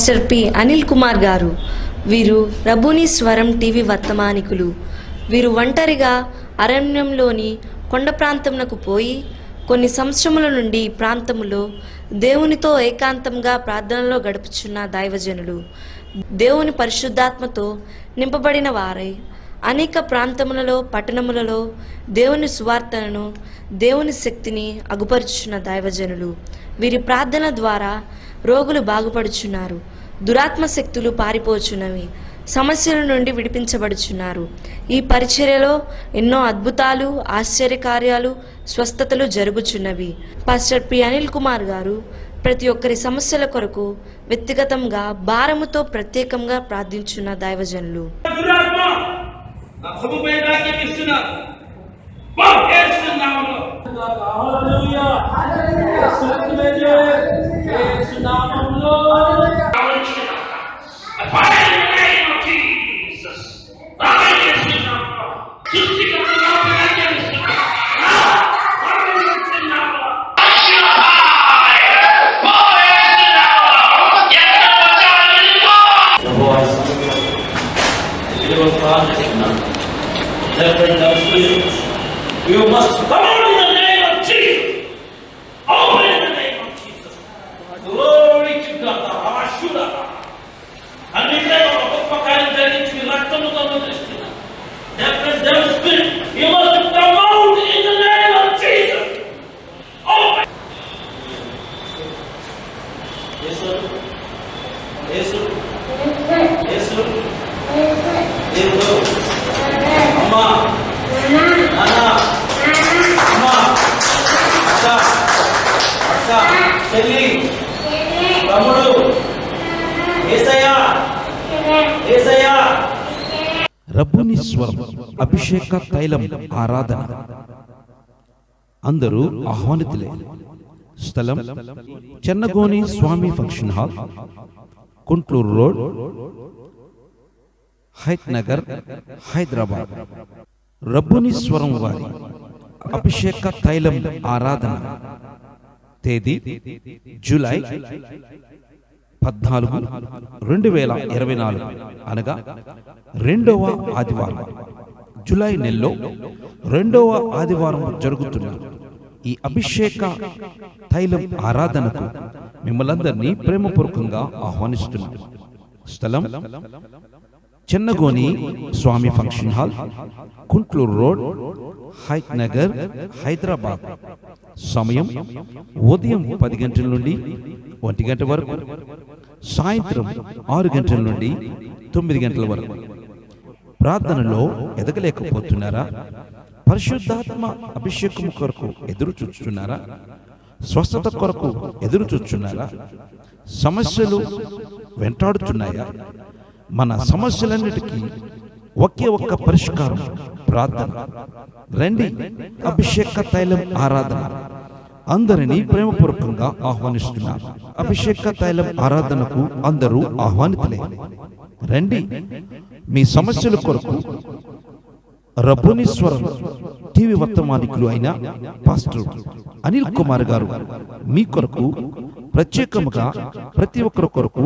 Pastor P Anil Kumar గారు. వీరు రబ్బూని స్వరం టీవీ వర్తమానికులు. వీరు ఒంటరిగా అరణ్యంలోని కొండ ప్రాంతమునకు పోయి కొన్ని సంవత్సరముల నుండి ఈ ప్రాంతములో దేవునితో ఏకాంతంగా ప్రార్థనలో గడుపుచున్న దైవజనులు. దేవుని పరిశుద్ధాత్మతో నింపబడిన వారై అనేక ప్రాంతములలో పట్టణములలో దేవుని సువార్తను దేవుని శక్తిని అగుపరుచున్న దైవజనులు. వీరి ప్రార్థన ద్వారా రోగులు బాగుపడుచున్నారు, దురాత్మ శక్తులు పారిపోచున్నవి, సమస్యల నుండి విడిపించబడుచున్నారు. ఈ పరిచర్యలో ఎన్నో అద్భుతాలు, ఆశ్చర్యకార్యాలు, స్వస్థతలు జరుగుచున్నవి. పాస్టర్ పి అనిల్ కుమార్ గారు ప్రతి ఒక్కరి సమస్యల కొరకు వ్యక్తిగతంగా భారముతో ప్రత్యేకంగా ప్రార్థించున్న దైవజనులు. You must come out in the name of Jesus. Open in the name of Jesus. Glory to God. Hallelujah. And in the name of the Father, and the Son, and the Holy Spirit. Therefore, devil spirit, you must come out in the name of Jesus. Open. Yes, sir. Yes, sir. Yes, sir. Yes, sir. Amma. Nana. Amma. Akka. Akka. Shelly. Ramudu. Yesaya. Yesaya. రబ్బూని స్వరం అభిషేక తైలం ఆరాధన. అందరూ ఆహ్వానితులే. స్థలం Chennagoni Swamy function hall, Kuntloor road, Hayath Nagar, Hyderabad. Rabbuni Swaram వారి అభిషేక తైలం ఆరాధన తేదీ జూలై 14, 2024 అనగా రెండవ ఆదివారం, జూలై నెలలో రెండవ ఆదివారం జరుగుతున్న ఈ అభిషేక తైలం ఆరాధనకు మిమ్మల్ందరినీ ప్రేమపూర్వకంగా ఆహ్వానిస్తున్నాం. స్థలం Chennagoni Swamy function hall, Kuntloor road, Hayath Nagar, Hyderabad. సమయం ఉదయం 10 గంటల నుండి 1 గంట వరకు, సాయంత్రం 6 గంటల నుండి 9 గంటల వరకు. ప్రార్థనలో ఎదగలేకపోతున్నారా? పరిశుద్ధాత్మ అభిషేకం కొరకు ఎదురు చూస్తున్నారా? స్వస్థత కొరకు ఎదురు చూస్తున్నారా? సమస్యలు వెంటాడుతున్నాయా? మన సమస్యలన్నిటికీ ఒకే ఒక్క పరిష్కారం ప్రార్థన. రండి, అభిషేక తైలం ఆరాధన. అందరినీ ప్రేమపూర్వకంగా ఆహ్వానిస్తున్నారు. అభిషేక తైలం ఆరాధనకు అందరూ ఆహ్వానితులే. రండి, మీ సమస్యల కొరకు రబ్బూని స్వరం టీవీ వర్తమానికులు అయిన పాస్టర్ అనిల్ కుమార్ గారు మీ కొరకు ప్రత్యేకముగా ప్రతి ఒక్కరి కొరకు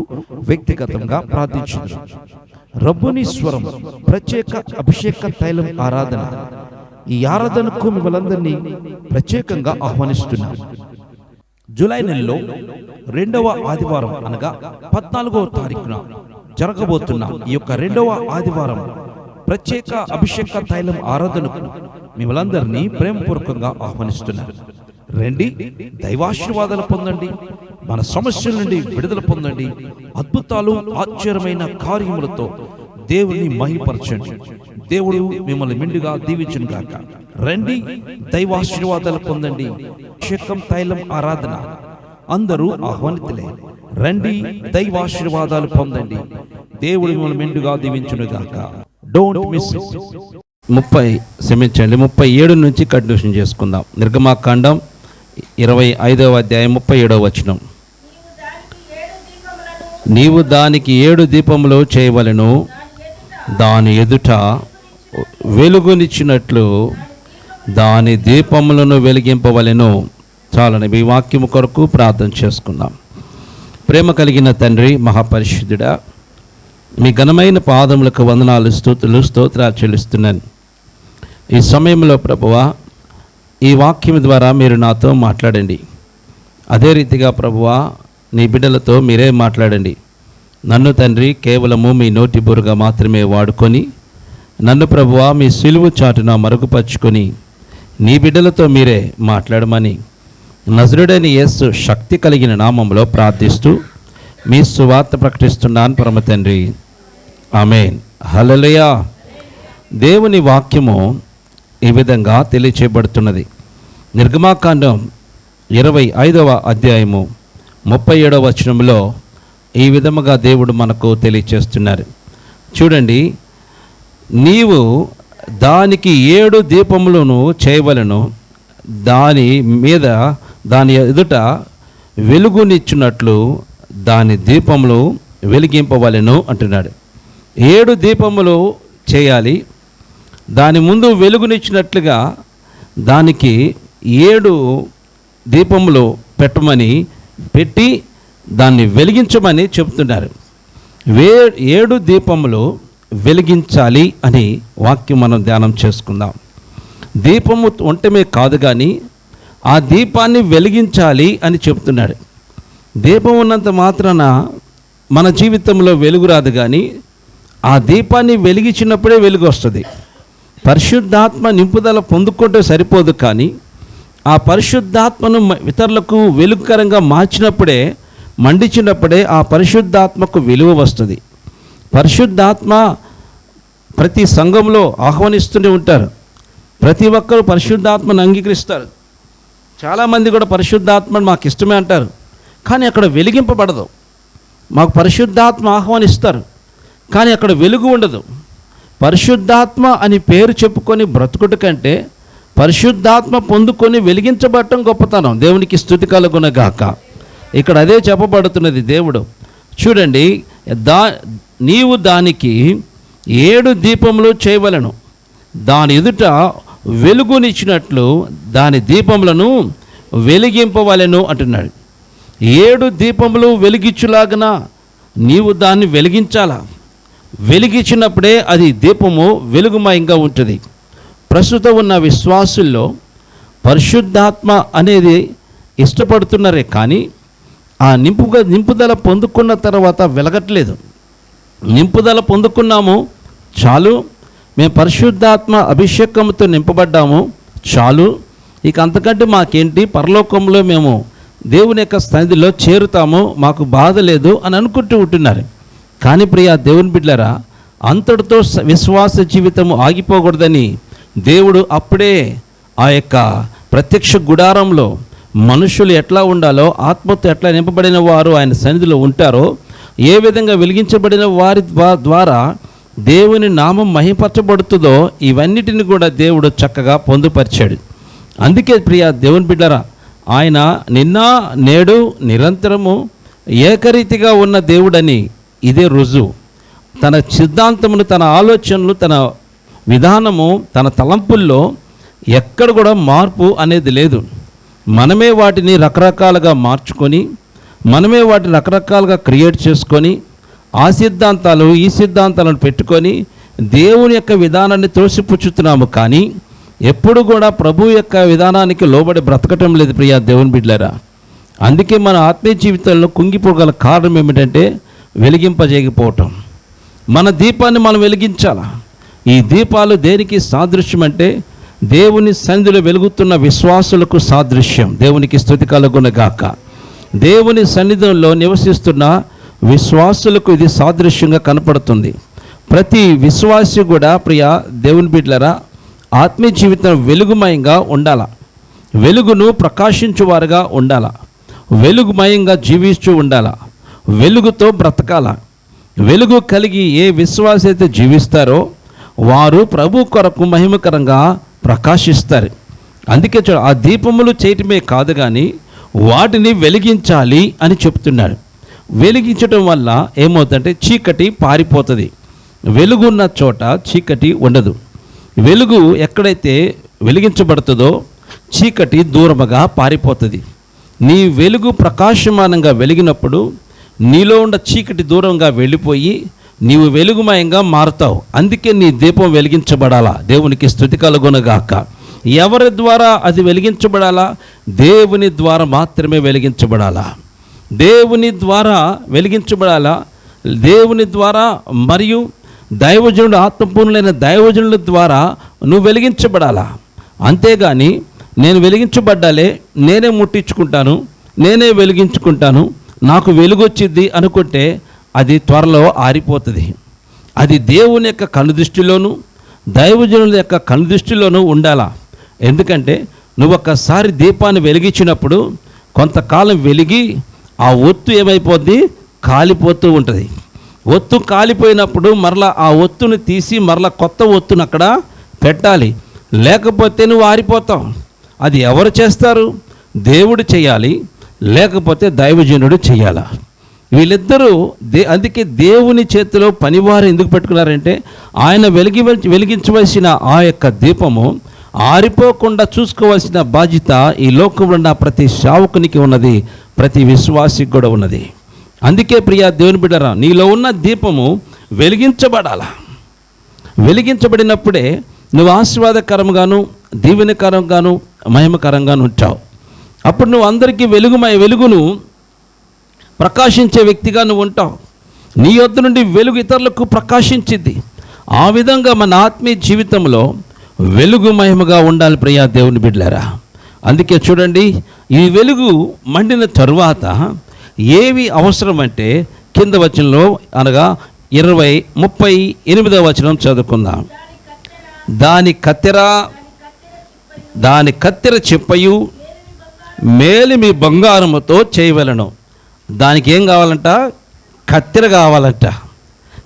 వ్యక్తిగతంగా ప్రార్థించారు. రబ్బూని స్వరం ప్రత్యేక అభిషేక తైలం ఆరాధన. ఈ ఆరాధనకు మిమ్మల్ందరినీ ప్రత్యేకంగా ఆహ్వానిస్తున్నారు. జూలై నెలలో రెండవ ఆదివారం అనగా 14వ తారీఖున జరగబోతున్న ఈ యొక్క రెండవ ఆదివారం ప్రత్యేక అభిషేక తైలం ఆరాధనకు మిమ్మల్ందరినీ ప్రేమపూర్వకంగా ఆహ్వానిస్తున్నారు. రండి, దైవాశీర్వాదాలు పొందండి, మన సమస్యల నుండి విడుదల పొందండి, అద్భుతాలు ఆశ్చర్యమైన కార్యములతో దేవుని మహిమపరచండి. దేవుడు మిమ్మల్ని మెండుగా దీవించును గాక. రండి, దైవాశీర్వాదాలు పొందండి. అభిషేకం తైలం ఆరాధన. అందరూ ఆహ్వానితులే. రండి, దైవాశీర్వాదాలు పొందండి. దేవుడు మిమ్మల్ని మెండుగా దీవించును గాక. Don't miss it. 37 నుంచి కంటిన్యూషన్ చేసుకుందాం. నిర్గమాకాండం 25వ అధ్యాయం 37వ వచనం. నీవు దానికి 7 దీపములు చేయవలెను, దాని ఎదుట వెలుగునిచ్చినట్లు దాని దీపములను వెలిగింపవలెను. చాలని మీ వాక్యము కొరకు ప్రార్థన చేసుకుందాం. ప్రేమ కలిగిన తండ్రి, మహాపరిశుద్ధుడా, మీ ఘనమైన పాదములకు వందనాలు, స్తోత్రాలు చెల్లిస్తున్నాను. ఈ సమయంలో ప్రభువా, ఈ వాక్యం ద్వారా మీరు నాతో మాట్లాడండి. అదే రీతిగా ప్రభువా, నీ బిడ్డలతో మీరే మాట్లాడండి. నన్ను తండ్రి కేవలము మీ నోటి బురుగా మాత్రమే వాడుకొని, నన్ను ప్రభువా మీ సిలువు చాటున మరుగుపరుచుకొని నీ బిడ్డలతో మీరే మాట్లాడమని నజరుడైన యేసు శక్తి కలిగిన నామంలో ప్రార్థిస్తూ మీ సువార్త ప్రకటిస్తున్నాను పరమ తండ్రి. ఆమేన్. హల్లెలూయా. దేవుని వాక్యము ఈ విధంగా తెలియచేయబడుతున్నది. నిర్గమాకాండం 25వ అధ్యాయము 37వ వచనంలో ఈ విధముగా దేవుడు మనకు తెలియచేస్తున్నారు. చూడండి, నీవు దానికి 7 దీపములను చేయవలను, దాని మీద దాని ఎదుట వెలుగునిచ్చినట్లు దాని దీపములు వెలిగింపవలెను అంటున్నాడు. 7 దీపములు చేయాలి. దాని ముందు వెలుగునిచ్చినట్లుగా దానికి 7 దీపములు పెట్టి దాన్ని వెలిగించమని చెప్తున్నారు. 7 దీపములు వెలిగించాలి అని వాక్యం మనం ధ్యానం చేసుకుందాం. దీపము ఉండటమే కాదు కానీ ఆ దీపాన్ని వెలిగించాలి అని చెప్తున్నాడు. దీపం ఉన్నంత మాత్రాన మన జీవితంలో వెలుగు రాదు, కానీ ఆ దీపాన్ని వెలిగించినప్పుడే వెలుగు వస్తుంది. పరిశుద్ధాత్మ నింపుదల పొందుకుంటే సరిపోదు, కానీ ఆ పరిశుద్ధాత్మను ఇతరులకు వెలుగుకరంగా మార్చినప్పుడే, మండించినప్పుడే ఆ పరిశుద్ధాత్మకు విలువ వస్తుంది. పరిశుద్ధాత్మ ప్రతి సంఘంలో ఆహ్వానిస్తూనే ఉంటారు. ప్రతి ఒక్కరూ పరిశుద్ధాత్మను అంగీకరిస్తారు. చాలామంది కూడా పరిశుద్ధాత్మను మాకు ఇష్టమే అంటారు, కానీ అక్కడ వెలిగింపబడదు. మాకు పరిశుద్ధాత్మ ఆహ్వానిస్తారు, కానీ అక్కడ వెలుగు ఉండదు. పరిశుద్ధాత్మ అని పేరు చెప్పుకొని బ్రతుకుట కంటే పరిశుద్ధాత్మ పొందుకొని వెలిగించబడటం గొప్పతనం. దేవునికి స్తుతి కలుగునగాక. ఇక్కడ అదే చెప్పబడుతున్నది. దేవుడు చూడండి, నీవు దానికి 7 దీపములు చేయవలను, దాని ఎదుట వెలుగునిచ్చినట్లు దాని దీపములను వెలిగింపవలెను అంటున్నాడు. 7 దీపములు వెలిగించులాగన నీవు దాన్ని వెలిగించాలా. వెలిగించినప్పుడే అది దీపము వెలుగుమయంగా ఉంటుంది. ప్రస్తుతం ఉన్న విశ్వాసుల్లో పరిశుద్ధాత్మ అనేది ఇష్టపడుతున్నారే, కానీ ఆ నింపుదల పొందుకున్న తర్వాత వెలగట్లేదు. నింపుదల పొందుకున్నాము చాలు, మేము పరిశుద్ధాత్మ అభిషేకంతో నింపబడ్డాము చాలు, ఇక అంతకంటే మాకేంటి, పరలోకంలో మేము దేవుని యొక్క సన్నిధిలో చేరుతాము, మాకు బాధ లేదు అని అనుకుంటూ ఉంటున్నారు. కానీ ప్రియా దేవుని బిడ్డలారా, అంతటితో విశ్వాస జీవితము ఆగిపోకూడదని దేవుడు అప్పుడే ఆ యొక్క ప్రత్యక్ష గుడారంలో మనుషులు ఎట్లా ఉండాలో, ఆత్మతో ఎట్లా నింపబడిన వారు ఆయన సన్నిధిలో ఉంటారో, ఏ విధంగా వెలిగించబడిన వారి ద్వారా దేవుని నామం మహిమపరచబడుతుందో ఇవన్నిటిని కూడా దేవుడు చక్కగా పొందుపరిచాడు. అందుకే ప్రియా దేవుని బిడ్డరా, ఆయన నిన్న నేడు నిరంతరము ఏకరీతిగా ఉన్న దేవుడని ఇదే రుజువు. తన సిద్ధాంతమును, తన ఆలోచనలు, తన విధానము, తన తలంపుల్లో ఎక్కడ కూడా మార్పు అనేది లేదు. మనమే వాటిని రకరకాలుగా మార్చుకొని, మనమే వాటిని రకరకాలుగా క్రియేట్ చేసుకొని, ఆ సిద్ధాంతాలు ఈ సిద్ధాంతాలను పెట్టుకొని దేవుని యొక్క విధానాన్ని త్రోసిపుచ్చుతున్నాము. కానీ ఎప్పుడు కూడా ప్రభు యొక్క విధానానికి లోబడి బ్రతకటం లేదు ప్రియా దేవుని బిడ్డలారా. అందుకే మన ఆత్మీయ జీవితంలో కుంగిపోగల కారణం ఏమిటంటే వెలిగింపజేయకపోవటం. మన దీపాన్ని మనం వెలిగించాలా. ఈ దీపాలు దేనికి సాదృశ్యం అంటే దేవుని సన్నిధిలో వెలుగుతున్న విశ్వాసులకు సాదృశ్యం. దేవునికి స్తుతి కలుగునగాక. దేవుని సన్నిధిలో నివసిస్తున్న విశ్వాసులకు ఇది సాదృశ్యంగా కనపడుతుంది. ప్రతి విశ్వాసి కూడా ప్రియ దేవుని బిడ్డలారా, ఆత్మీయ జీవితం వెలుగుమయంగా ఉండాల, వెలుగును ప్రకాశించువారుగా ఉండాల, వెలుగుమయంగా జీవిస్తూ ఉండాల, వెలుగుతో బ్రతకాల. వెలుగు కలిగి ఏ విశ్వాసి అయితే జీవిస్తారో వారు ప్రభు కొరకు మహిమకరంగా ప్రకాశిస్తారు. అందుకే ఆ దీపములు చేయటమే కాదు కానీ వాటిని వెలిగించాలి అని చెప్తున్నాడు. వెలిగించడం వల్ల ఏమవుతుందంటే చీకటి పారిపోతుంది. వెలుగున్న చోట చీకటి ఉండదు. వెలుగు ఎక్కడైతే వెలిగించబడుతుందో చీకటి దూరముగా పారిపోతుంది. నీ వెలుగు ప్రకాశమానంగా వెలిగినప్పుడు నీలో ఉన్న చీకటి దూరంగా వెళ్ళిపోయి నీవు వెలుగుమయంగా మారుతావు. అందుకే నీ దీపం వెలిగించబడాలా. దేవునికి స్తుతి కలుగునుగాక. ఎవరి ద్వారా అది వెలిగించబడాలా? దేవుని ద్వారా మాత్రమే వెలిగించబడాలా. దేవుని ద్వారా వెలిగించబడాలా. దేవుని ద్వారా మరియు దైవజనుడు, ఆత్మపూర్ణులైన దైవజనుల ద్వారా నువ్వు వెలిగించబడాలా. అంతేగాని నేను వెలిగించబడ్డాలే, నేనే ముట్టించుకుంటాను, నేనే వెలిగించుకుంటాను, నాకు వెలుగొచ్చిద్ది అనుకుంటే అది త్వరలో ఆరిపోతుంది. అది దేవుని యొక్క కనుదృష్టిలోనూ దైవజనుల యొక్క కనుదృష్టిలోనూ ఉండాలా. ఎందుకంటే నువ్వు ఒక్కసారి దీపాన్ని వెలిగించినప్పుడు కొంతకాలం వెలిగి ఆ ఒత్తు ఏమైపోద్ది? కాలిపోతూ ఉంటుంది. ఒత్తు కాలిపోయినప్పుడు మరలా ఆ ఒత్తును తీసి మరలా కొత్త ఒత్తును అక్కడ పెట్టాలి, లేకపోతే నువ్వు ఆరిపోతావు. అది ఎవరు చేస్తారు? దేవుడు చేయాలి, లేకపోతే దైవజనుడు చేయాలా. వీళ్ళిద్దరూ అందుకే దేవుని చేతిలో పనివారు ఎందుకు పెట్టుకున్నారంటే ఆయన వెలిగించవలసిన ఆ యొక్క దీపము ఆరిపోకుండా చూసుకోవాల్సిన బాధ్యత ఈ లోకంలో ఉన్న ప్రతి సేవకునికి ఉన్నది, ప్రతి విశ్వాసికి కూడా ఉన్నది. అందుకే ప్రియా దేవుని బిడ్డరా, నీలో ఉన్న దీపము వెలిగించబడాల. వెలిగించబడినప్పుడే నువ్వు ఆశీర్వాదకరంగాను దీవెనకరంగాను మహిమకరంగాను ఉంటావు. అప్పుడు నువ్వు అందరికీ వెలుగును ప్రకాశించే వ్యక్తిగా నువ్వు ఉంటావు. నీ యొద్ద నుండి వెలుగు ఇతరులకు ప్రకాశించింది. ఆ విధంగా మన ఆత్మీయ జీవితంలో వెలుగు మహిమగా ఉండాలి ప్రియా దేవుని బిడ్డలారా. అందుకే చూడండి, ఈ వెలుగు మండిన తరువాత ఏవి అవసరమంటే కింద వచనంలో అనగా 38వ వచనం చదువుకుందాం. దాని కత్తెర చెప్పయు మేలిమి బంగారముతో చేయవలెను. దానికి ఏం కావాలంట? కత్తెర కావాలంట.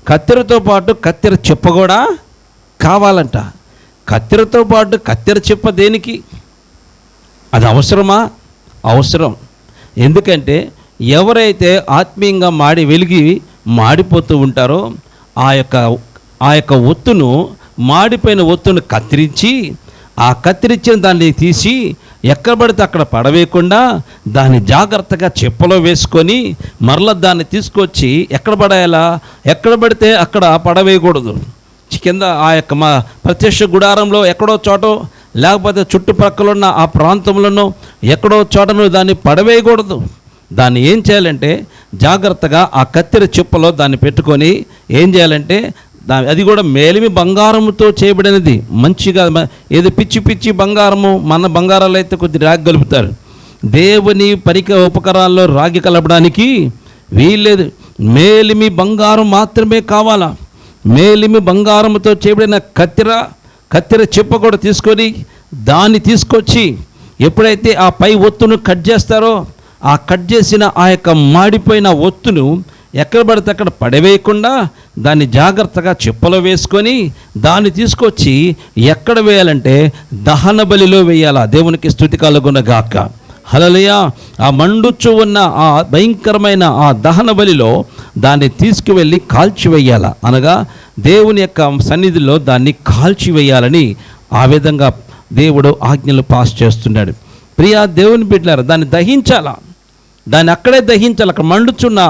కత్తెరతో పాటు కత్తెర చెప్ప కూడా కావాలంట. కత్తెరతో పాటు కత్తెర చెప్ప దేనికి? అది అవసరమా? అవసరం. ఎందుకంటే ఎవరైతే ఆత్మీయంగా వెలిగి మాడిపోతూ ఉంటారో ఆ యొక్క ఒత్తును, మాడిపోయిన ఒత్తును కత్తిరించి, ఆ కత్తిరించిన దాన్ని తీసి ఎక్కడ పడితే అక్కడ పడవేయకుండా దాన్ని జాగ్రత్తగా చెప్పలో వేసుకొని మరలా దాన్ని తీసుకొచ్చి ఎక్కడ పడేయాలా? ఎక్కడ పడితే అక్కడ పడవేయకూడదు. కింద ఆ యొక్క మా ప్రత్యక్ష గుడారంలో ఎక్కడో చోట, లేకపోతే చుట్టుపక్కల ఉన్న ఆ ప్రాంతంలోనో ఎక్కడో చోటను దాన్ని పడవేయకూడదు. దాన్ని ఏం చేయాలంటే జాగ్రత్తగా ఆ కత్తెర చిప్పలో దాన్ని పెట్టుకొని ఏం చేయాలంటే అది కూడా మేలిమి బంగారముతో చేయబడినది. మంచిగా ఏదో పిచ్చి బంగారము, మన బంగారాలు అయితే కొద్ది రాగి కలుపుతారు. దేవుని ఉపకరాల్లో రాగి కలపడానికి వీల్లేదు. మేలిమి బంగారం మాత్రమే కావాలా. మేలిమి బంగారముతో చేయబడిన కత్తెర చిప్ప కూడా తీసుకొని దాన్ని తీసుకొచ్చి ఎప్పుడైతే ఆ పై ఒత్తును కట్ చేస్తారో ఆ కట్ చేసిన ఆ యొక్క మాడిపోయిన ఒత్తును ఎక్కడ పడితే అక్కడ పడవేయకుండా దాన్ని జాగ్రత్తగా చిప్పలో వేసుకొని దాన్ని తీసుకొచ్చి ఎక్కడ వేయాలంటే దహన బలిలో వేయాలా. దేవునికి స్తుతి కలుగునుగాక. హల్లెలూయా. ఆ మండుచు ఉన్న ఆ భయంకరమైన ఆ దహన బలిలో దాన్ని తీసుకువెళ్ళి కాల్చివేయాల. అనగా దేవుని యొక్క సన్నిధిలో దాన్ని కాల్చివేయాలని ఆ విధంగా దేవుడు ఆజ్ఞలు పాస్ చేస్తున్నాడు. ప్రియా దేవుని బిడ్డలారా, దాన్ని దహించాలా. దాన్ని అక్కడే దహించాలి. అక్కడ మండుచున్న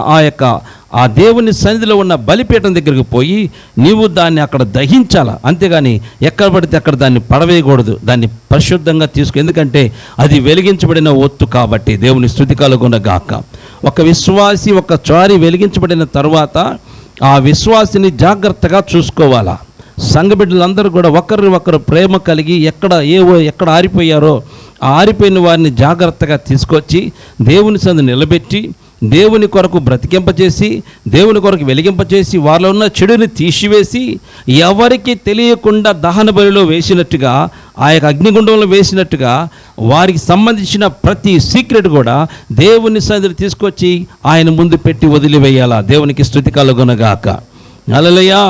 ఆ దేవుని సన్నిధిలో ఉన్న బలిపీఠం దగ్గరికి పోయి నీవు దాన్ని అక్కడ దహించాలా. అంతేగాని ఎక్కడ పడితే అక్కడ దాన్ని పడవేయకూడదు. దాన్ని పరిశుద్ధంగా ఎందుకంటే అది వెలిగించబడిన ఒత్తు కాబట్టి. దేవుని స్తుతి కలుగునుగాక. ఒక విశ్వాసి ఒకసారి వెలిగించబడిన తర్వాత ఆ విశ్వాసిని జాగ్రత్తగా చూసుకోవాలా. సంఘబిడ్డలందరూ కూడా ఒకరు ప్రేమ కలిగి ఎక్కడ ఆరిపోయారో ఆ ఆరిపోయిన వారిని జాగ్రత్తగా తీసుకొచ్చి దేవుని సందు నిలబెట్టి దేవుని కొరకు బ్రతికింపచేసి దేవుని కొరకు వెలిగింపచేసి వారిలో ఉన్న చెడుని తీసివేసి ఎవరికి తెలియకుండా దహన బలిలో వేసినట్టుగా ఆ యొక్క అగ్నిగుండంలో వేసినట్టుగా వారికి సంబంధించిన ప్రతి సీక్రెట్ కూడా దేవుని సన్నిధిని తీసుకొచ్చి ఆయన ముందు పెట్టి వదిలివేయాలా. దేవునికి స్తుతి కలుగునుగాక. హల్లెలూయా.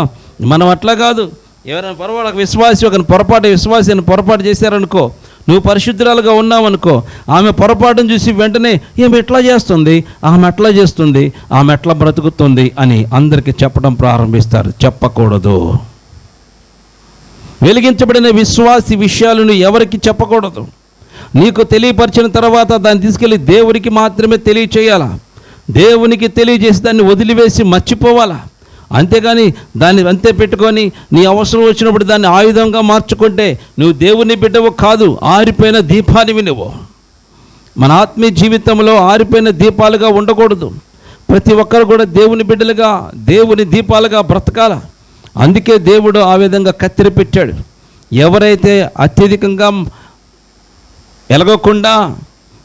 మనం అట్లా కాదు. ఎవరైనా విశ్వాసి పొరపాటు చేశారనుకో, నువ్వు పరిశుద్ధురాలుగా ఉన్నావనుకో, ఆమె పొరపాటును చూసి వెంటనే ఆమె ఎట్లా చేస్తుంది, ఆమె ఎట్లా బ్రతుకుతుంది అని అందరికీ చెప్పడం ప్రారంభిస్తారు. చెప్పకూడదు. వెలిగించబడిన విశ్వాసి విషయాలను ఎవరికి చెప్పకూడదు. నీకు తెలియపరిచిన తర్వాత దాన్ని తీసుకెళ్ళి దేవుడికి మాత్రమే తెలియచేయాలా. దేవునికి తెలియజేసి దాన్ని వదిలివేసి మర్చిపోవాలా. అంతేగాని దాన్ని అంతే పెట్టుకొని నీ అవసరం వచ్చినప్పుడు దాన్ని ఆయుధంగా మార్చుకుంటే నువ్వు దేవుని బిడ్డవు కాదు, ఆరిపోయిన దీపానివి నువ్వు. మన ఆత్మీయ జీవితంలో ఆరిపోయిన దీపాలుగా ఉండకూడదు. ప్రతి ఒక్కరు కూడా దేవుని బిడ్డలుగా, దేవుని దీపాలుగా బ్రతకాల. అందుకే దేవుడు ఆ విధంగా కత్తెర పెట్టాడు. ఎవరైతే అత్యధికంగా ఎలగకుండా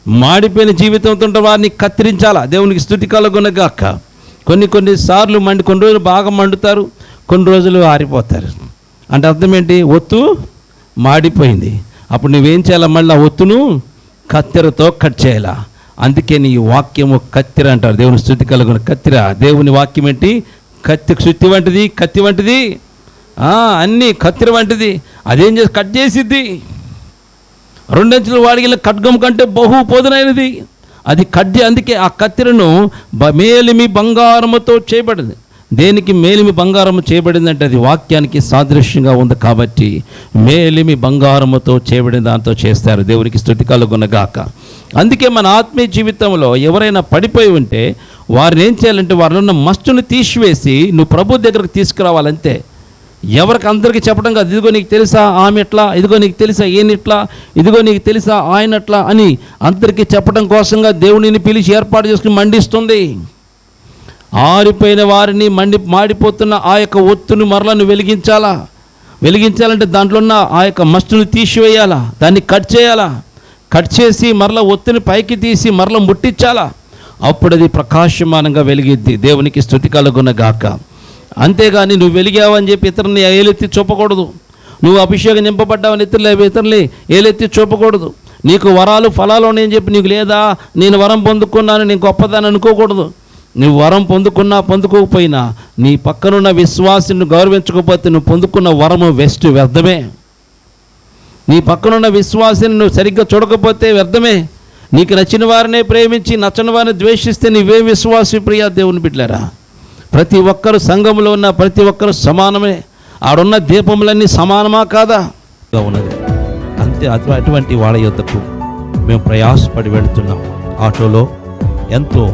మాడిపోయిన జీవితంతో ఉంటే వారిని కత్తిరించాలా. దేవునికి స్తుతి కలుగునగాక. కొన్ని సార్లు కొన్ని రోజులు బాగా మండుతారు, కొన్ని రోజులు ఆరిపోతారు. అంటే అర్థం ఏంటి? ఒత్తు మాడిపోయింది. అప్పుడు నువ్వేం చేయాలా? మళ్ళీ ఆ ఒత్తును కత్తెరతో కట్ చేయాలా. అందుకే నీ వాక్యము కత్తెర అంటారు. దేవుని స్తుతి కలుగున కత్తెర. దేవుని వాక్యం ఏంటి? సుత్తి వంటిది, కత్తి వంటిది, అన్నీ కత్తెర వంటిది. అదేం చేసి కట్ చేసిద్ది. 2 అంచుల వాడికి ఖడ్గం కంటే బహు పోదునైనది. అది కట్ అందుకే ఆ కత్తెరను మేలిమి బంగారముతో చేయబడింది. దేనికి మేలిమి బంగారము చేయబడిందంటే అది వాక్యానికి సాదృశ్యంగా ఉంది కాబట్టి మేలిమి బంగారముతో చేయబడిన దాంతో చేస్తారు. దేవునికి స్తుతి కలుగునగాక. అందుకే మన ఆత్మీయ జీవితంలో ఎవరైనా పడిపోయి ఉంటే వారిని ఏం చేయాలంటే వారిలో ఉన్న మస్టును తీసివేసి నువ్వు ప్రభు దగ్గరకు తీసుకురావాలంతే. ఎవరికి అందరికీ చెప్పడం కాదు, ఇదిగో నీకు తెలుసా ఆమె ఎట్లా, ఇదిగో నీకు తెలుసా ఈయనట్లా, ఇదిగో నీకు తెలుసా ఆయనట్లా అని అందరికీ చెప్పడం కోసంగా దేవుడిని పిలిచి ఏర్పాటు చేసుకుని మండిస్తుంది. ఆరిపోయిన వారిని మాడిపోతున్న ఆ యొక్క ఒత్తును మరలా నువ్వు వెలిగించాలంటే దాంట్లో ఉన్న ఆ యొక్క మస్టును తీసివేయాలా, దాన్ని కట్ చేయాలా. కట్ చేసి మరలా ఒత్తుని పైకి తీసి మరలా ముట్టించాలా. అప్పుడు అది ప్రకాశమానంగా వెలిగిద్ది. దేవునికి స్తుతి కలుగునగాక. అంతేగాని నువ్వు వెలిగావని చెప్పి ఇతరుని ఏలెత్తి చూపకూడదు. నువ్వు అభిషేకం నింపబడ్డావని ఇతరుని ఏలెత్తి చూపకూడదు. నీకు వరాలు ఫలాలు ఉన్నాయని చెప్పి నీకు లేదా, నేను వరం పొందుకున్నాను, నేను గొప్పదాన్ని అనుకోకూడదు. నువ్వు వరం పొందుకోకపోయినా నీ పక్కనున్న విశ్వాసిని గౌరవించకపోతే నువ్వు పొందుకున్న వరము వ్యర్థమే. నీ పక్కనున్న విశ్వాసిని నువ్వు సరిగ్గా చూడకపోతే వ్యర్థమే. నీకు నచ్చిన వారినే ప్రేమించి నచ్చని వారిని ద్వేషిస్తే నీవే విశ్వాసి ప్రియా దేవుని బిడ్డలారా. ప్రతి ఒక్కరు సంఘంలో ఉన్న ప్రతి ఒక్కరు సమానమే. ఆడున్న దీపములన్నీ సమానమా కాదా ఉన్నది. అంతే అటువంటి వాళ్ళ యొద్దకు మేము ప్రయాసపడి వెళుతున్నాం. ఆటోలో ఎంతో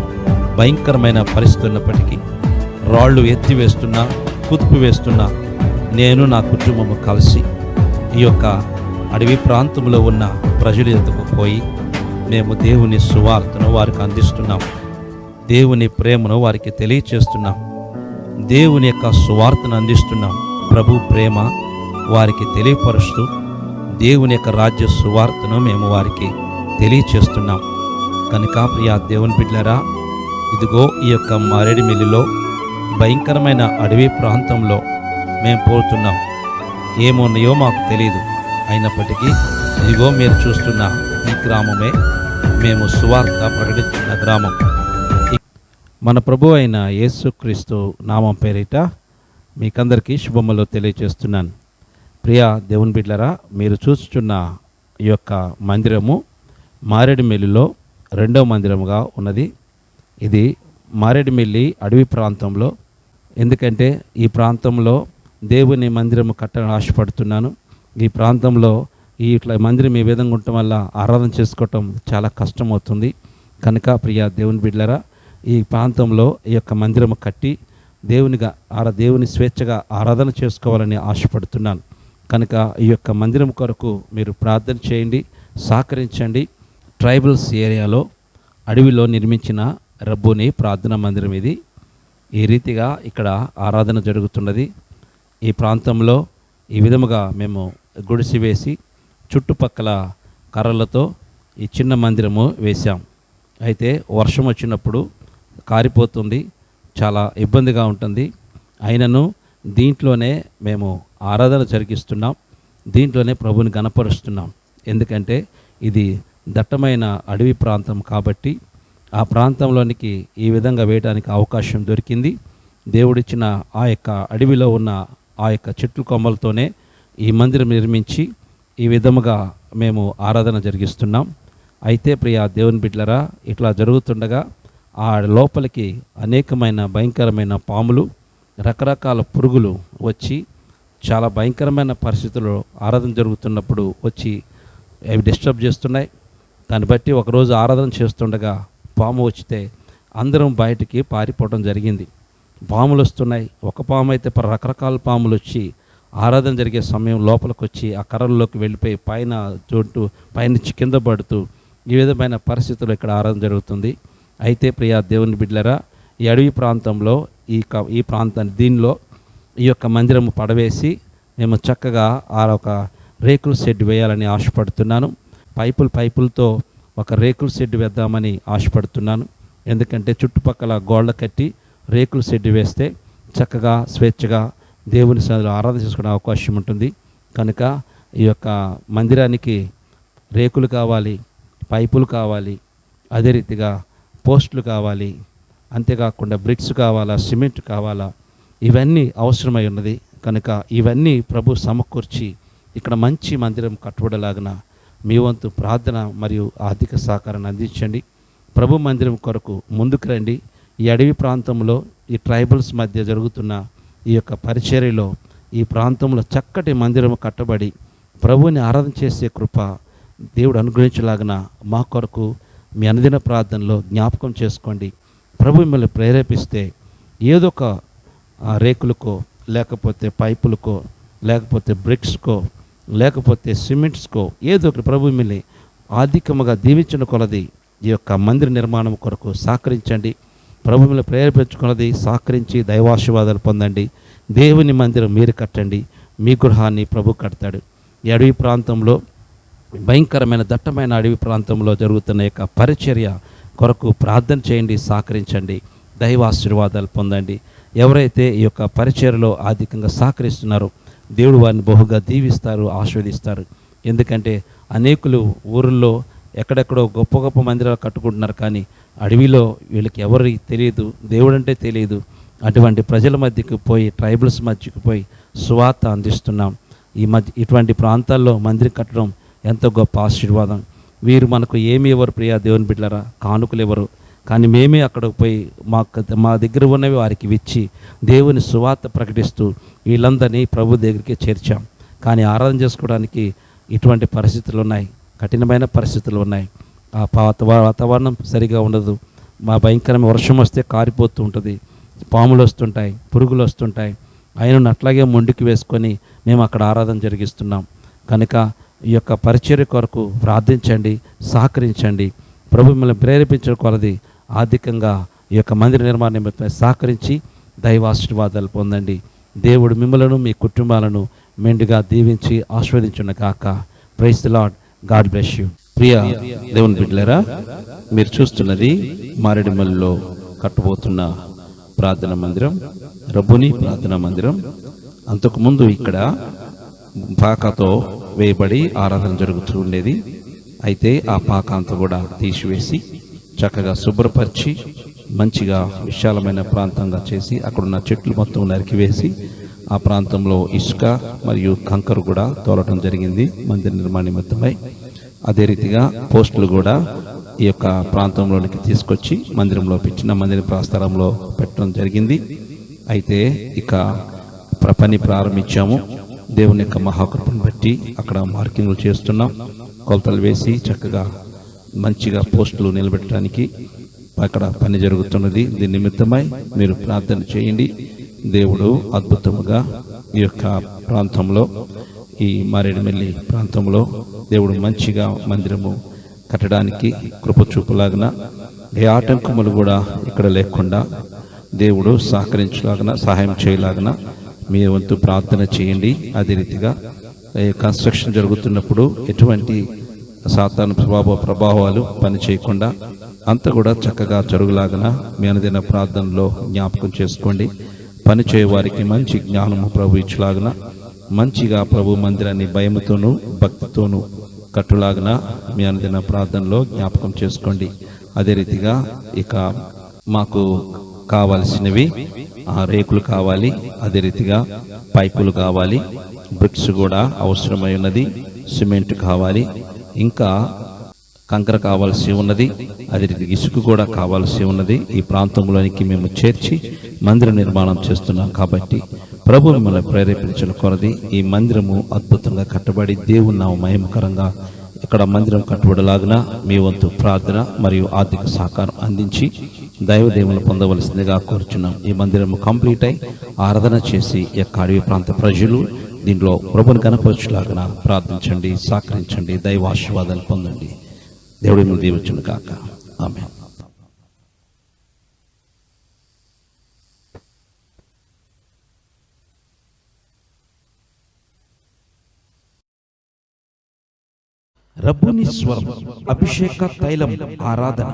భయంకరమైన పరిస్థితి ఉన్నప్పటికీ రాళ్ళు ఎత్తివేస్తున్నా, కుదుపు వేస్తున్నా నేను నా కుటుంబము కలిసి ఈ యొక్క అడవి ప్రాంతంలో ఉన్న ప్రజల యొద్దకు పోయి మేము దేవుని సువార్తను వారికి అందిస్తున్నాం. దేవుని ప్రేమను వారికి తెలియచేస్తున్నాం. దేవుని యొక్క సువార్తను అందిస్తున్నాం. ప్రభు ప్రేమ వారికి తెలియపరుస్తూ దేవుని యొక్క రాజ్య సువార్తను మేము వారికి తెలియచేస్తున్నాం. కనుక ప్రియా దేవుని బిడ్డలారా, ఇదిగో ఈ యొక్క మారేడుమిల్లిలో భయంకరమైన అడవి ప్రాంతంలో మేము పోతున్నాం. ఏమున్నాయో మాకు తెలియదు. అయినప్పటికీ ఇదిగో మీరు చూస్తున్న ఈ గ్రామమే మేము సువార్త ప్రకటించిన గ్రామం. మన ప్రభు అయిన యేసుక్రీస్తు నామం పేరిట మీకందరికీ శుభములు తెలియజేస్తున్నాను. ప్రియా దేవుని బిడ్డలారా, మీరు చూస్తున్న ఈ యొక్క మందిరము మారేడుమిల్లిలో 2వ మందిరముగా ఉన్నది. ఇది మారేడుమిల్లి అడవి ప్రాంతంలో. ఎందుకంటే ఈ ప్రాంతంలో దేవుని మందిరము కట్టడానికి ఆశపడుతున్నాను. ఈ ప్రాంతంలో ఇట్లా మందిరం ఈ విధంగా ఉండటం వల్ల ఆరాధన చేసుకోవటం చాలా కష్టమవుతుంది. కనుక ప్రియా దేవుని బిడ్డలారా, ఈ ప్రాంతంలో ఈ యొక్క మందిరము కట్టి దేవుని స్వేచ్ఛగా ఆరాధన చేసుకోవాలని ఆశపడుతున్నాను. కనుక ఈ యొక్క మందిరం కొరకు మీరు ప్రార్థన చేయండి, సహకరించండి. ట్రైబల్స్ ఏరియాలో అడవిలో నిర్మించిన రబ్బుని ప్రార్థనా మందిరం ఇది. ఈ రీతిగా ఇక్కడ ఆరాధన జరుగుతున్నది. ఈ ప్రాంతంలో ఈ విధముగా మేము గుడిసి వేసి చుట్టుపక్కల కర్రలతో ఈ చిన్న మందిరము వేశాం. అయితే వర్షం వచ్చినప్పుడు కారిపోతుంది, చాలా ఇబ్బందిగా ఉంటుంది. అయినను దీంట్లోనే మేము ఆరాధన జరిగిస్తున్నాం. దీంట్లోనే ప్రభుని గణపరుస్తున్నాం. ఎందుకంటే ఇది దట్టమైన అడవి ప్రాంతం కాబట్టి ఆ ప్రాంతంలోనికి ఈ విధంగా వేయడానికి అవకాశం దొరికింది. దేవుడిచ్చిన ఆ యొక్క అడవిలో ఉన్న ఆ యొక్క చెట్ల కొమ్మలతోనే ఈ మందిరం నిర్మించి ఈ విధముగా మేము ఆరాధన జరిగిస్తున్నాం. అయితే ప్రియా దేవుని బిడ్డలారా, ఇట్లా జరుగుతుండగా ఆ లోపలికి అనేకమైన భయంకరమైన పాములు, రకరకాల పురుగులు వచ్చి చాలా భయంకరమైన పరిస్థితుల్లో ఆరాధన జరుగుతున్నప్పుడు వచ్చి అవి డిస్టర్బ్ చేస్తున్నాయి. దాన్ని బట్టి ఒకరోజు ఆరాధన చేస్తుండగా పాము వచ్చితే అందరం బయటికి పారిపోవడం జరిగింది. పాములు వస్తున్నాయి. ఒక పాము అయితే రకరకాల పాములు వచ్చి ఆరాధన జరిగే సమయం లోపలికి వచ్చి ఆ కర్రల్లోకి వెళ్ళిపోయి పైన పైనుంచి కింద పడుతూ ఈ విధమైన పరిస్థితుల్లో ఇక్కడ ఆరాధన జరుగుతుంది. అయితే ప్రియా దేవుని బిడ్డలారా, ఈ అడవి ప్రాంతంలో ఈ ప్రాంతాన్ని దీనిలో ఈ యొక్క మందిరము పడవేసి మేము చక్కగా ఒక రేకుల షెడ్ వేయాలని ఆశపడుతున్నాను. పైపులతో ఒక రేకుల షెడ్ వేద్దామని ఆశపడుతున్నాను. ఎందుకంటే చుట్టుపక్కల గోళ్ళ కట్టి రేకుల షెడ్ వేస్తే చక్కగా స్వేచ్ఛగా దేవుని సన్నిధిలో ఆరాధన చేసుకునే అవకాశం ఉంటుంది. కనుక ఈ యొక్క మందిరానికి రేకులు కావాలి, పైపులు కావాలి, అదే రీతిగా పోస్టులు కావాలి, అంతేకాకుండా బ్రిక్స్ కావాలా, సిమెంట్ కావాలా, ఇవన్నీ అవసరమై ఉన్నది. కనుక ఇవన్నీ ప్రభు సమకూర్చి ఇక్కడ మంచి మందిరం కట్టుబడలాగిన మీ వంతు ప్రార్థన మరియు ఆర్థిక సహకారాన్ని అందించండి. ప్రభు మందిరం కొరకు ముందుకు రండి. ఈ అడవి ప్రాంతంలో ఈ ట్రైబల్స్ మధ్య జరుగుతున్న ఈ యొక్క పరిచర్యలో ఈ ప్రాంతంలో చక్కటి మందిరం కట్టబడి ప్రభువుని ఆరాధన చేసే కృప దేవుడు అనుగ్రహించలాగిన మా కొరకు మీ అనుదిన ప్రార్థనలో జ్ఞాపకం చేసుకోండి. ప్రభు మిమ్మల్ని ప్రేరేపిస్తే ఏదో ఒక రేకులకో, లేకపోతే పైపులకో, లేకపోతే బ్రిక్స్కో, లేకపోతే సిమెంట్స్కో, ఏదో ఒకటి ప్రభు మిమ్మల్ని ఆర్థికంగా దీవించిన కొలది ఈ యొక్క మందిర నిర్మాణం కొరకు సహకరించండి. ప్రభు మిమ్మల్ని ప్రేరేపించుకున్నది సహకరించి దైవాశీర్వాదాలు పొందండి. దేవుని మందిరం మీరు కట్టండి, మీ గృహాన్ని ప్రభు కడతాడు. ఈ అడవి ప్రాంతంలో భయంకరమైన దట్టమైన అడవి ప్రాంతంలో జరుగుతున్న యొక్క పరిచర్య కొరకు ప్రార్థన చేయండి, సహకరించండి, దైవాశీర్వాదాలు పొందండి. ఎవరైతే ఈ యొక్క పరిచర్యలో అధికంగా సహకరిస్తున్నారో దేవుడు వారిని బహుగా దీవిస్తారు, ఆశీర్వదిస్తారు. ఎందుకంటే అనేకులు ఊరిలో ఎక్కడెక్కడో గొప్ప గొప్ప మందిరాలు కట్టుకుంటున్నారు, కానీ అడవిలో వీళ్ళకి ఎవరికి తెలియదు, దేవుడు అంటే తెలియదు. అటువంటి ప్రజల మధ్యకు పోయి, ట్రైబల్స్ మధ్యకు పోయి సువార్త అందిస్తున్నాం. ఇటువంటి ప్రాంతాల్లో మందిరం కట్టడం ఎంతో గొప్ప ఆశీర్వాదం. వీరు మనకు ఏమి ఎవరు ప్రియా దేవుని బిడ్డలారా, కానుకలు ఎవరు, కానీ మేమే అక్కడికి పోయి మా దగ్గర ఉన్నవి వారికి ఇచ్చి దేవుని సువార్త ప్రకటిస్తూ వీళ్ళందరినీ ప్రభు దగ్గరికి చేర్చాం. కానీ ఆరాధన చేసుకోవడానికి ఇటువంటి పరిస్థితులు ఉన్నాయి, కఠినమైన పరిస్థితులు ఉన్నాయి. ఆ వాతావరణం సరిగా ఉండదు. మా భయంకరమైన వర్షం వస్తే కారిపోతూ ఉంటుంది, పాములు వస్తుంటాయి, పురుగులు వస్తుంటాయి. ఆయనను అట్లాగే మొండికి వేసుకొని మేము అక్కడ ఆరాధన జరిగిస్తున్నాం. కనుక ఈ యొక్క పరిచర్య కొరకు ప్రార్థించండి, సహకరించండి. ప్రభు మిమ్మల్ని ప్రేరేపించిన కొలది ఆర్థికంగా ఈ యొక్క మందిర నిర్మాణ నిమిత్తమై సహకరించి దైవాశీర్వాదాలు పొందండి. దేవుడు మిమ్మలను మీ కుటుంబాలను మెండుగా దీవించి ఆశీర్వదించును గాక. Praise the Lord. God bless you. ప్రియ దేవుని బిడ్డలారా, మీరు చూస్తున్నది మారేడుమల్లిలో కట్టబోతున్న ప్రార్థన మందిరం, రబ్బుని ప్రార్థన మందిరం. అంతకుముందు ఇక్కడ పాకతో వేయబడి ఆరాధన జరుగుతూ ఉండేది. అయితే ఆ పాక అంతా కూడా తీసివేసి చక్కగా శుభ్రపరిచి మంచిగా విశాలమైన ప్రాంతంగా చేసి అక్కడున్న చెట్లు మొత్తం నరికివేసి ఆ ప్రాంతంలో ఇసుక మరియు కంకర కూడా తోలటం జరిగింది మందిర నిర్మాణ నిమిత్తమై. అదే రీతిగా పోస్టులు కూడా ఈ యొక్క ప్రాంతంలోనికి తీసుకొచ్చి మందిరంలో పెట్టిన మందిర ప్రాస్థలంలో పెట్టడం జరిగింది. అయితే ఇక పని ప్రారంభించాము. దేవుని యొక్క మహాకృపను బట్టి అక్కడ మార్కింగ్లు చేస్తున్నాం. కొలతలు వేసి చక్కగా మంచిగా పోస్టులు నిలబెట్టడానికి అక్కడ పని జరుగుతున్నది. దీని నిమిత్తమై మీరు ప్రార్థన చేయండి. దేవుడు అద్భుతముగా ఈ యొక్క ప్రాంతంలో, ఈ మారేడుమిల్లి ప్రాంతంలో దేవుడు మంచిగా మందిరము కట్టడానికి కృప చూపులాగిన, ఏ ఆటంకములు కూడా ఇక్కడ లేకుండా దేవుడు సహకరించలాగిన, సహాయం చేయలాగిన మీ వంతు ప్రార్థన చేయండి. అదే రీతిగా కన్స్ట్రక్షన్ జరుగుతున్నప్పుడు ఎటువంటి సాతాను ప్రభావాలు పని చేయకుండా అంతా కూడా చక్కగా జరుగులాగిన మీ అనుదిన ప్రార్థనలో జ్ఞాపకం చేసుకోండి. పని చేయవారికి మంచి జ్ఞానము ప్రభు ఇచ్చులాగిన, మంచిగా ప్రభు మందిరాన్ని భయముతోనూ భక్తితోనూ కట్టులాగిన మీ అనుదిన ప్రార్థనలో జ్ఞాపకం చేసుకోండి. అదే రీతిగా ఇక మాకు కావాల్సినవి రేకులు కావాలి, అదే రీతిగా పైపులు కావాలి, బ్రిక్స్ కూడా అవసరమై ఉన్నది, సిమెంట్ కావాలి, ఇంకా కంకర కావాల్సి ఉన్నది, అదే రీతిగా ఇసుక కూడా కావాల్సి ఉన్నది. ఈ ప్రాంతంలోనికి మేము చేర్చి మందిర నిర్మాణం చేస్తున్నాం. కాబట్టి ప్రభు మిమ్మల్ని ప్రేరేపించిన కొలది ఈ మందిరము అద్భుతంగా కట్టబడి దేవుని నామ మహిమకరంగా ఇక్కడ మందిరం కట్టుబడిలాగున మీ వంతు ప్రార్థన మరియు ఆర్థిక సహకారం అందించి దైవదేవులు పొందవలసిందిగా కోరుచున్నాం. ఈ మందిరం కంప్లీట్ అయి ఆరాధన చేసి ఈ యొక్క అడవి ప్రాంత ప్రజలు దీంట్లో ప్రభుని కనపరచులాగున ప్రార్థించండి, సహకరించండి, దైవాశీర్వాదాలు పొందండి. దేవుడి మీద దీవించును కాక. ఆమేన్. రబ్బుని స్వరం అభిషేక తైలం ఆరాధన.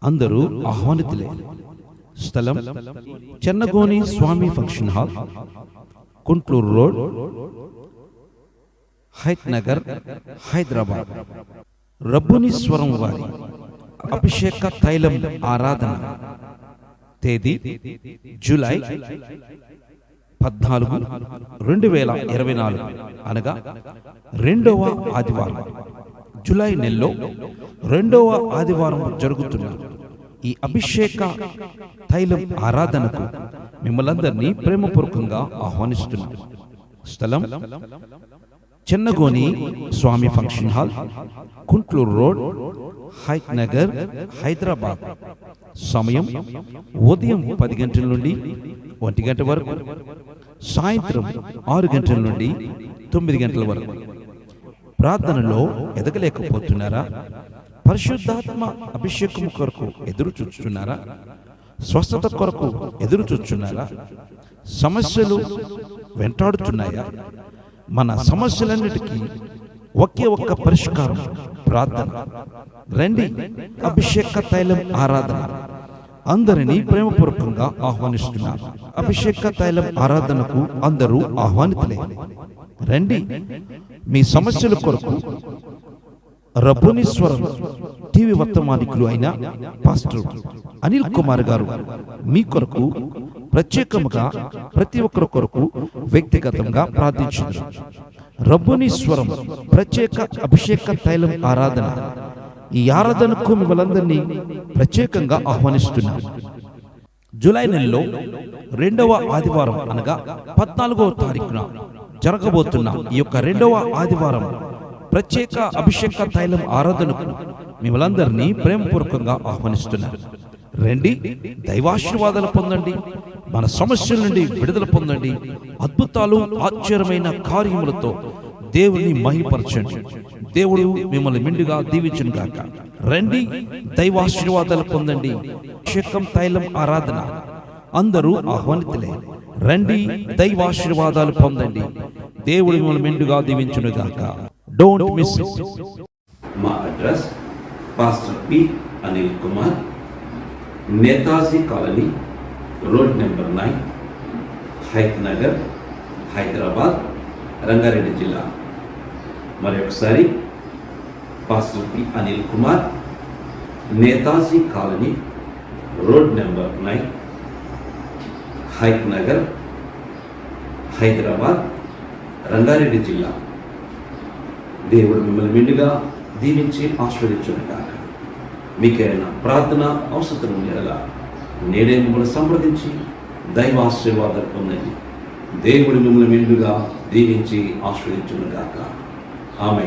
అందరూ ఆహ్వానితులే. స్థలం Chennagoni Swamy function hall, Kuntloor road, Hayath Nagar, Hyderabad. Rabbuni Swaram వారి అభిషేక తైలం ఆరాధన తేదీ జూలై 14, 2024 అనగా రెండవ ఆదివారం, జూలై నెలలో రెండవ ఆదివారం జరుగుతున్న ఈ అభిషేక తైలం ఆరాధనకు మిమ్మల్ందరినీ ప్రేమపూర్వకంగా ఆహ్వానిస్తున్నాం. స్థలం Chennagoni Swamy function hall, Kuntloor road, Hayath Nagar, Hyderabad. సమయం ఉదయం 10 గంటల నుండి 1 గంట వరకు, సాయంత్రం 6 గంటల నుండి 9 గంటల వరకు. ప్రార్థనలో ఎదగలేకపోతున్నారా? పరిశుద్ధాత్మ అభిషేకం కొరకు ఎదురు చూస్తున్నారా? స్వస్థత కొరకు ఎదురు చూస్తున్నారా? సమస్యలు వెంటాడుతున్నాయా? మన సమస్యలన్నిటికీ ఒకే ఒక్క పరిష్కారం ప్రార్థన. రండి, అభిషేక తైలం ఆరాధన. అందరినీ ప్రేమపూర్వకంగా ఆహ్వానిస్తున్నారు. అభిషేక తైలం ఆరాధనకు అందరూ ఆహ్వానితులే. రండి, మీ సమస్యల కొరకు రబ్బుని స్వరం టీవీ వర్తమానికులు అయిన పాస్టర్ అనిల్ కుమార్ గారు మీ కొరకు ప్రత్యేకముగా ప్రతి ఒక్కరి కొరకు వ్యక్తిగతంగా ప్రార్థించారు. రబ్బుని స్వరం ప్రత్యేక అభిషేక తైలం ఆరాధన. ఈ ఆరాధనకు మిమ్మల్ందరినీ ప్రత్యేకంగా ఆహ్వానిస్తున్నాం. జూలై నెలలో రెండవ ఆదివారం అనగా 14వ తారీఖున జరగబోతున్న ఈ యొక్క రెండవ ఆదివారం ప్రత్యేక అభిషేక తైలం ఆరాధనకు మిమ్మల్ందరినీ ప్రేమపూర్వకంగా ఆహ్వానిస్తున్నారు. రండి, దైవాశీర్వాదాలు పొందండి, మన సమస్యల నుండి విడుదల పొందండి, అద్భుతాలు ఆశ్చర్యమైన కార్యములతో దేవుని మహిమపరచండి. దేవుడు మిమ్మల్ని మెండుగా దీవించును గాక. రండి, దైవాశీర్వాదాలు పొందండి. అభిషేకం తైలం ఆరాధన. అందరూ ఆహ్వానితులే. రండి, దైవాశీర్వాదాలు పొందండి. దేవుడు మిమ్మల్ని మెండుగా దీవించును గాక. Don't miss it. మా address pastor P Anil Kumar, Netaji colony, road number 9, Hayath Nagar, Hyderabad, Rangareddy జిల్లా. మరొకసారి pastor P Anil Kumar, Netaji colony, road number 9, Hayath Nagar, Hyderabad, Rangareddy జిల్లా. దేవుడు మిమ్మల్ని మెండుగా దీవించి ఆశీర్వదించును గాక. మీకైనా ప్రార్థన అవసరం ఉండేలా నేడే మిమ్మల్ని సంప్రదించి దైవాశీర్వాదాలు పొందండి. దేవుడు మిమ్మల్ని మెండుగా దీవించి ఆశీర్వదించును గాక. ఆమేన్.